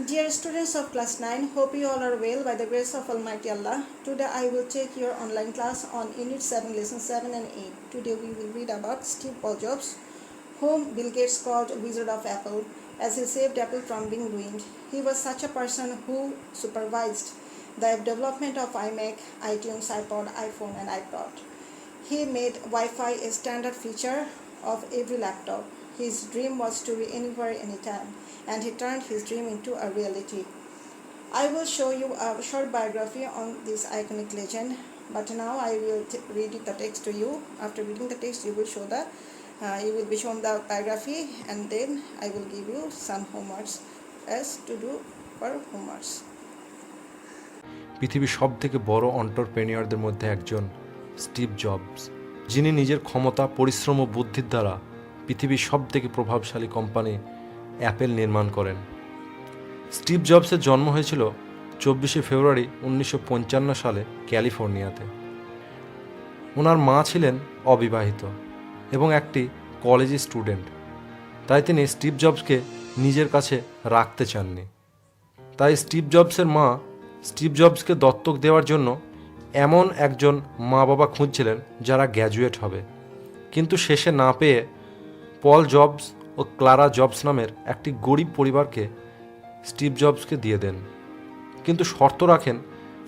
Dear students of class 9, hope you all are well by the grace of Almighty Allah. Today I will take your online class on Unit 7, Lesson 7 and 8. Today we will read about Steve Jobs, whom Bill Gates called Wizard of Apple, as he saved Apple from being ruined. He was such a person who supervised the development of iMac, iTunes, iPod, iPhone and iPod. He made Wi-Fi a standard feature of every laptop. His dream was to be anywhere, anytime, and he turned his dream into a reality. I will show you a short biography on this iconic legend, but now I will read the text to you. After reading the text, you will be shown the biography, and then I will give you some homeworks as to do for homeworks. পৃথিবীর সবথেকে বড় এন্টারপ্রেনিয়রদের মধ্যে একজন Steve jobs, যিনি নিজের ক্ষমতা, পরিশ্রম ও বুদ্ধির দ্বারা পৃথিবীর সবথেকে প্রভাবশালী কোম্পানি অ্যাপেল নির্মাণ করেন। স্টিভ জবসের জন্ম হয়েছিল 24শে ফেব্রুয়ারি 1955 সালে ক্যালিফোর্নিয়াতে। ওনার মা ছিলেন অবিবাহিত এবং একটি কলেজ স্টুডেন্ট, তাই তিনি স্টিভ জবসকে নিজের কাছে রাখতে চাননি। তাই স্টিভ জবসের মা স্টিভ জবসকে দত্তক দেওয়ার জন্য এমন একজন মা বাবা খুঁজছিলেন যারা গ্র্যাজুয়েট হবে, কিন্তু শেষে না পেয়ে পল জবস ও ক্লারা জবস নামের একটি গরিব পরিবারকে স্টিভ জবসকে দিয়ে দেন, কিন্তু শর্ত রাখেন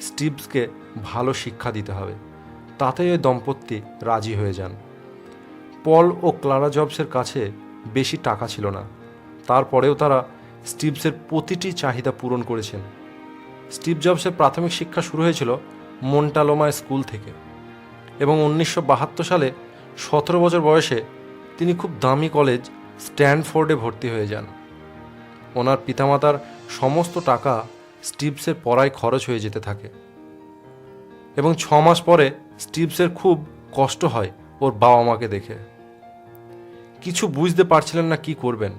স্টিভসকে ভালো শিক্ষা দিতে হবে। তাতেই ওই দম্পতি রাজি হয়ে যান। পল ও ক্লারা জবসের কাছে বেশি টাকা ছিল না, তারপরেও তারা স্টিভসের প্রতিটি চাহিদা পূরণ করেছেন। স্টিভ জবসের প্রাথমিক শিক্ষা শুরু হয়েছিল মন্টালোমা স্কুল থেকে এবং 1972 সালে 17 বছর বয়সে তিনি খুব দামি কলেজ স্ট্যানফোর্ডে ভর্তি হয়ে যান। ওনার পিতামাতার সমস্ত টাকা স্টিভসের পড়ায় খরচ হয়ে যেতে থাকে এবং 6 মাস পরে স্টিভসের খুব কষ্ট হয় ওর বাবা মাকে দেখে। কিছু বুঝতে পারছিলেন না কি করবেন,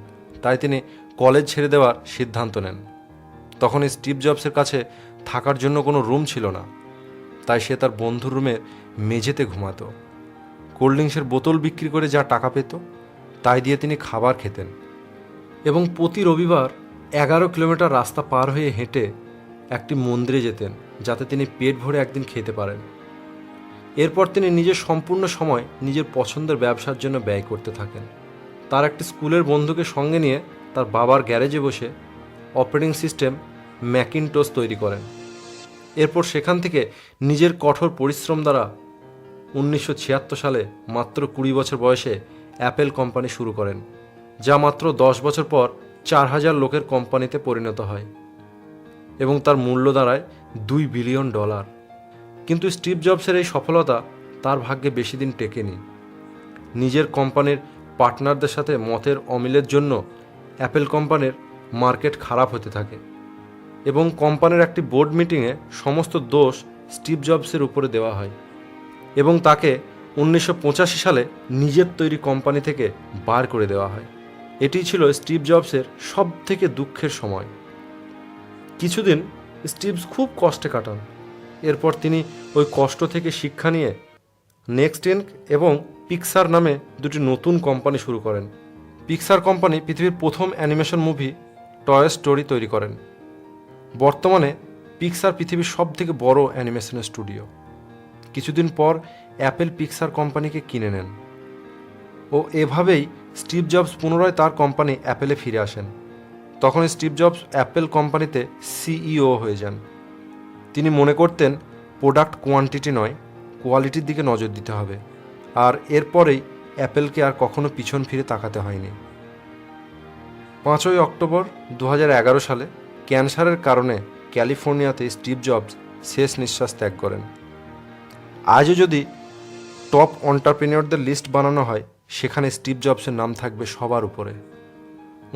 তাই তিনি কলেজ ছেড়ে দেওয়ার সিদ্ধান্ত নেন। তখন স্টিভ জবসের কাছে থাকার জন্য কোনো রুম ছিল না, তাই সে তার বন্ধুর রুমের মেঝেতে ঘুমাতো। কোল্ড ড্রিঙ্কসের বোতল বিক্রি করে যা টাকা পেত তাই দিয়ে তিনি খাবার খেতেন এবং প্রতি রবিবার 11 কিলোমিটার রাস্তা পার হয়ে হেঁটে একটি মন্দিরে যেতেন, যাতে তিনি পেট ভরে একদিন খেতে পারেন। এরপর তিনি নিজের সম্পূর্ণ সময় নিজের পছন্দের ব্যবসার জন্য ব্যয় করতে থাকেন। তার একটি স্কুলের বন্ধুকে সঙ্গে নিয়ে তার বাবার গ্যারেজে বসে অপারেটিং সিস্টেম ম্যাকিনটস তৈরি করেন। এরপর সেখান থেকে নিজের কঠোর পরিশ্রম দ্বারা 1976 সালে মাত্র 20 বছর বয়সে অ্যাপেল কোম্পানি শুরু করেন, যা মাত্র 10 বছর পর 4000 লোকের কোম্পানিতে পরিণত হয় এবং তার মূল্য দাঁড়ায় $2 বিলিয়ন। কিন্তু স্টিভ জবসের এই সফলতা তার ভাগ্যে বেশি দিন টেকেনি। নিজের কোম্পানির পার্টনারদের সাথে মতের অমিলের জন্য অ্যাপেল কোম্পানির মার্কেট খারাপ হতে থাকে এবং কোম্পানির একটি বোর্ড মিটিংয়ে সমস্ত দোষ স্টিভ জবসের উপরে দেওয়া হয় এবং তাকে 1985 সালে নিজের তৈরি কোম্পানি থেকে বার করে দেওয়া হয়। এটি ছিল স্টিভ জবসের সবথেকে দুঃখের সময়। কিছুদিন স্টিভস খুব কষ্টে কাটান। এরপর তিনি ওই কষ্ট থেকে শিক্ষা নিয়ে নেক্সট ইনক এবং পিক্সার নামে দুটি নতুন কোম্পানি শুরু করেন। পিক্সার কোম্পানি পৃথিবীর প্রথম অ্যানিমেশন মুভি টয় স্টোরি তৈরি করেন। বর্তমানে পিক্সার পৃথিবীর সবথেকে বড় অ্যানিমেশন স্টুডিও। কিছুদিন পর অ্যাপেল পিক্সার কোম্পানিকে কিনে নেন ও এভাবেই স্টিভ জবস পুনরায় তার কোম্পানি অ্যাপেলে ফিরে আসেন। তখন স্টিভ জবস অ্যাপেল কোম্পানিতে সিইও হয়ে যান। তিনি মনে করতেন প্রোডাক্ট কোয়ান্টিটি নয়, কোয়ালিটির দিকে নজর দিতে হবে, আর এরপরেই অ্যাপেলকে আর কখনো পিছন ফিরে তাকাতে হয়নি। 5ই অক্টোবর 2011 সালে ক্যান্সারের কারণে ক্যালিফোর্নিয়াতে স্টিভ জবস শেষ নিঃশ্বাস ত্যাগ করেন। আজও যদি টপ এন্টারপ্রেনিয়রদের লিস্ট বানানো হয়, সেখানে স্টিভ জবসের নাম থাকবে সবার উপরে।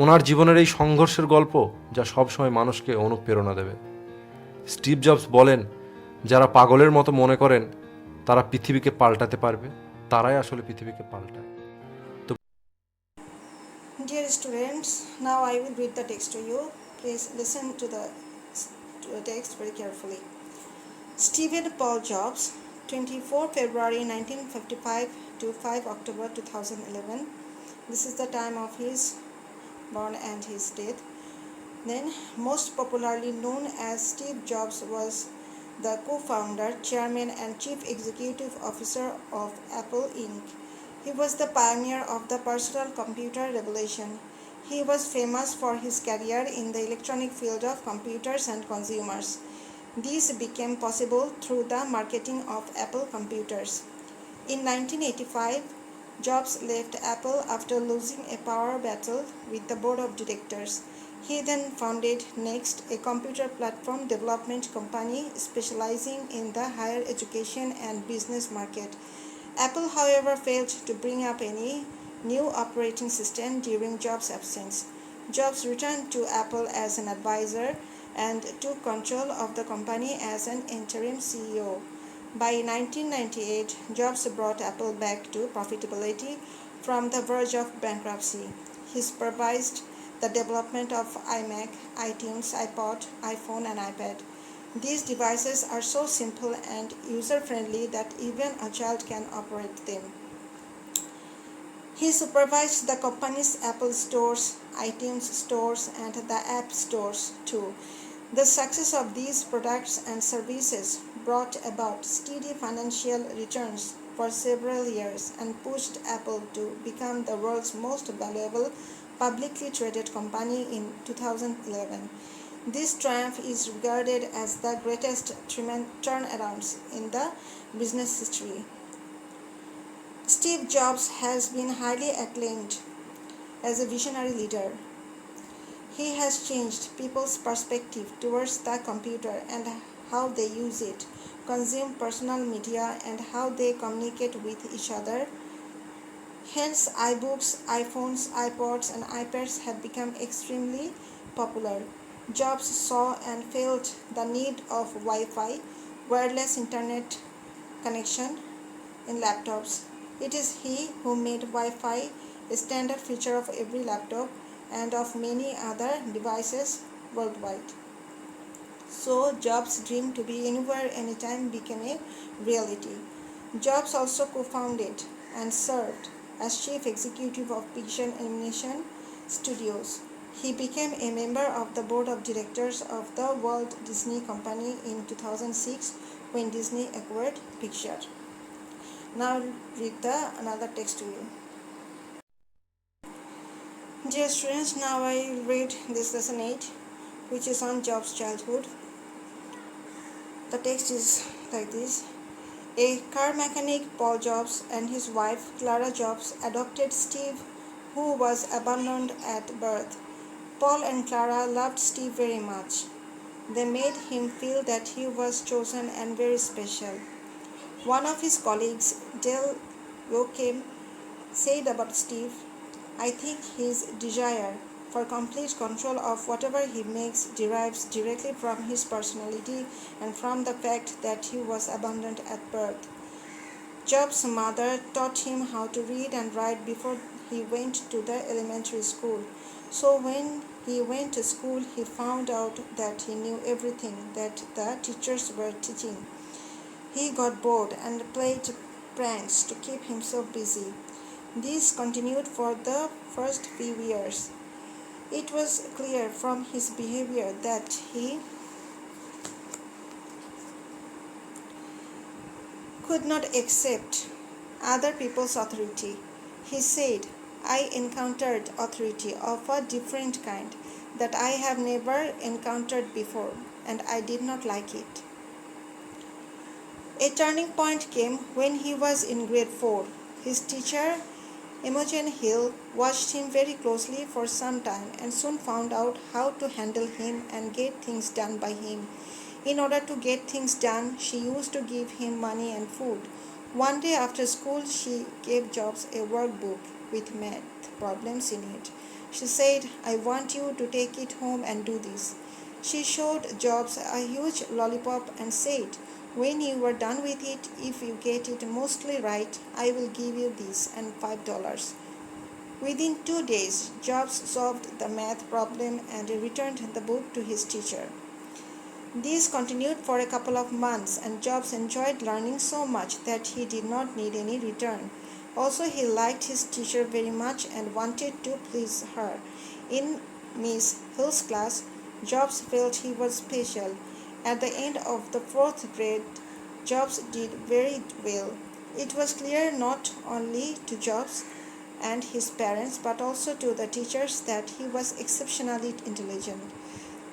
ওনার জীবনের এই সংঘর্ষের গল্প যা সবসময় মানুষকে অনুপ্রেরণা দেবে। স্টিভ জবস বলেন, যারা পাগলের মতো মনে করেন তারা পৃথিবীকে পাল্টাতে পারবে, তারাই আসলে পৃথিবীকে পাল্টায়। Dear students, now I will read the text to you. Please listen to the text very carefully. Stephen Paul Jobs, 24 February 1955 to 5 October 2011. This is the time of his born and his death. Then, most popularly known as Steve Jobs, was the co-founder, chairman, and chief executive officer of Apple Inc. He was the pioneer of the personal computer revolution. He was famous for his career in the electronic field of computers and consumers. This became possible through the marketing of Apple computers. In 1985, Jobs left Apple after losing a power battle with the board of directors. He then founded Next, a computer platform development company specializing in the higher education and business market. Apple, however, failed to bring up any new operating system during Jobs' absence. Jobs returned to Apple as an advisor and took control of the company as an interim CEO. By 1998, Jobs brought Apple back to profitability from the verge of bankruptcy. He supervised the development of iMac, iTunes, iPod, iPhone, and iPad. These devices are so simple and user-friendly that even a child can operate them. He supervised the company's Apple stores, iTunes stores, and the App stores too. The success of these products and services brought about steady financial returns for several years and pushed Apple to become the world's most valuable publicly traded company in 2011. This triumph is regarded as the greatest turnarounds in the business history. Steve Jobs has been highly acclaimed as a visionary leader. He has changed people's perspective towards the computer and how they use it, consume personal media, and how they communicate with each other. Hence, iBooks, iPhones, iPods, and iPads have become extremely popular. Jobs saw and felt the need of Wi-Fi, wireless internet connection in laptops. It is he who made Wi-Fi a standard feature of every laptop and of many other devices worldwide. So, Jobs' dream to be anywhere, anytime became a reality. Jobs also co-founded and served as chief executive of Picture Animation Studios. He became a member of the board of directors of the Walt Disney Company in 2006 when Disney acquired Pixar. Now read another text to you. Dear students, now I will read this lesson 8, which is on Jobs' childhood. The text is like this. A car mechanic, Paul Jobs, and his wife, Clara Jobs, adopted Steve, who was abandoned at birth. Paul and Clara loved Steve very much. They made him feel that he was chosen and very special. One of his colleagues, Dale Joachim, said about Steve, I think his desire for complete control of whatever he makes derives directly from his personality and from the fact that he was abandoned at birth. Jobs' mother taught him how to read and write before he went to the elementary school. So when he went to school, he found out that he knew everything that the teachers were teaching. He got bored and played pranks to keep himself busy. This continued for the first few years. It was clear from his behavior that he could not accept other people's authority. He said, I encountered authority of a different kind that I have never encountered before, and I did not like it. A turning point came when he was in grade 4. His teacher, Imogen Hill, watched him very closely for some time and soon found out how to handle him and get things done by him. In order to get things done, she used to give him money and food. One day after school, she gave Jobs a workbook with math problems in it. She said, I want you to take it home and do this. She showed Jobs a huge lollipop and said, when you are done with it, if you get it mostly right, I will give you this and $5. Within 2 days, Jobs solved the math problem and returned the book to his teacher. This continued for a couple of months, and Jobs enjoyed learning so much that he did not need any return. Also, he liked his teacher very much and wanted to please her. In Miss Hill's class, Jobs felt he was special. At the end of the fourth grade, Jobs did very well. It was clear not only to Jobs and his parents but also to the teachers that he was exceptionally intelligent.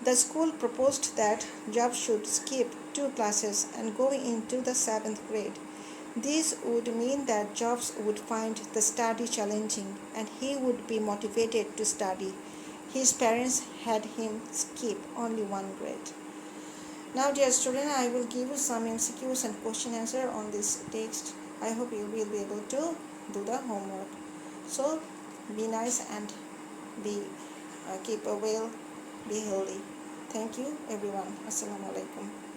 The school proposed that Jobs should skip 2 classes and go into the 7th grade. This would mean that Jobs would find the study challenging and he would be motivated to study. His parents had him skip only 1 grade. Now, dear student, I will give you some MCQs and question answer on this text. I hope you will be able to do the homework. So, be nice and be keep well, be healthy. Thank you, everyone. Assalamu alaikum.